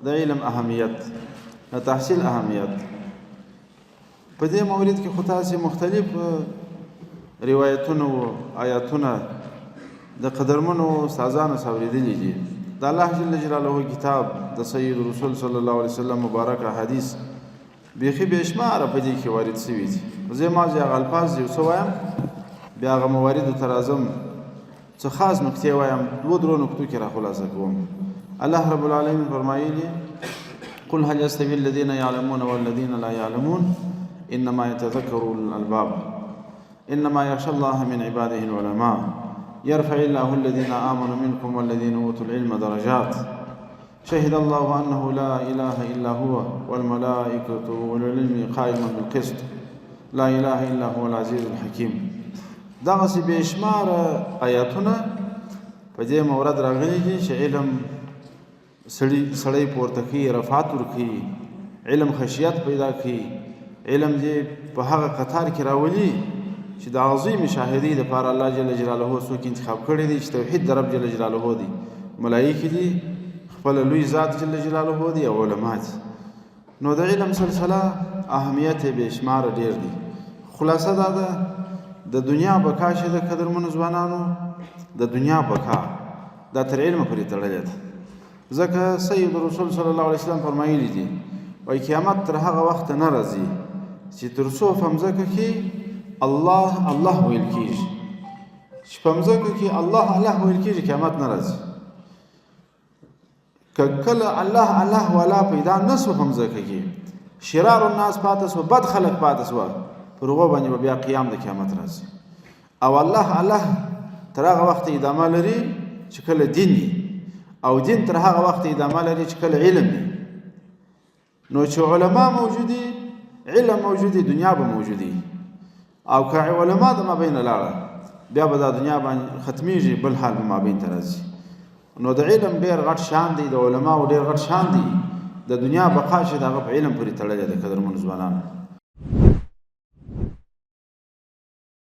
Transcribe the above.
د علم اهمیت، د تحصیل اهمیت. په دې مورید کې خو تاسې مختلف روایتونه او آیاتونه د قدرمنو استادانو څخه اورېدلي دي. د الله جل جلاله کتاب، د سید رسول صلی الله علیه وسلم مبارک حدیث بیخي بې شماره په دې کې وارد شوي دي. زه یوازې هغه الفاظ یو څه وایم، بیا هغه مواردو ته راځم، څه خاص نکتې وایم، دوه درو نکتو کې راخلاصه کوم. الله رب العالمین فرمایلي: قل هل يستوي الذين يعلمون والذين لا يعلمون انما يتذكر اولو الالباب انما يخشى الله من عباده العلماء يرفع الله الذين آمنوا منكم والذين أوتوا العلم درجات شهد الله أنه لا إله إلا هو والملائكة وأولو العلم قائما بالقسط لا إله إلا هو العزيز الحكيم. دغسې بې شماره آیاتونه په دې مورد راغلي دي چې علم سړی پورته کوي، رفعت ورکوي، علم خشیت پیدا کوي، علم دې په هغه قطار کې راولي چې د عظیم شاهدۍ دپاره الله جل جلاله څوک انتخاب کړی دی چې توحید د رب جل جلاله دی، ملایکې دي، خپله لوی ذات جل جلاله دی، او علما دي. نو د علم سلسله اهمیت یې بې شماره ډېر دی. خلاصه دا ده د دنیا بقا چې د قدرمنو ځوانانو د دنیا بقا دا تر علمه پورې تړلې ده. ځکه سید رسول صلی الله علیه وسلم فرمایلي دي، وایي قیامت تر هغه وخته نه راځي چې تر څو په مځکه کې الله الله ویل کېږي، چې په مځکه کې الله الله ویل کېږي قیامت نه راځي. که کله الله الله والا پیدا نه سو په مځکه کې، شرار الناس پاته سو، بد خلک پاته سو، پر هغو باندې به بیا قیام د قیامت راځي. او الله الله تر هغه وخته ادامه لري چې کله دین وي، او دین تر هغه وخته ادامه لري چې کله علم وي. نو چې علما موجودي، علم موجودي، دنیا به موجودي. او که علما د مابین لاړه، بیا به دا دنیا باندې ختمیږي، بل حال به مابین ته راځي. نو د علم ډېر غټ شان دی، د علماو ډېر غټ شان دی. د دنیا بقا چې د هغه په علم پورې تړلی د قدرمنو ځوانانو.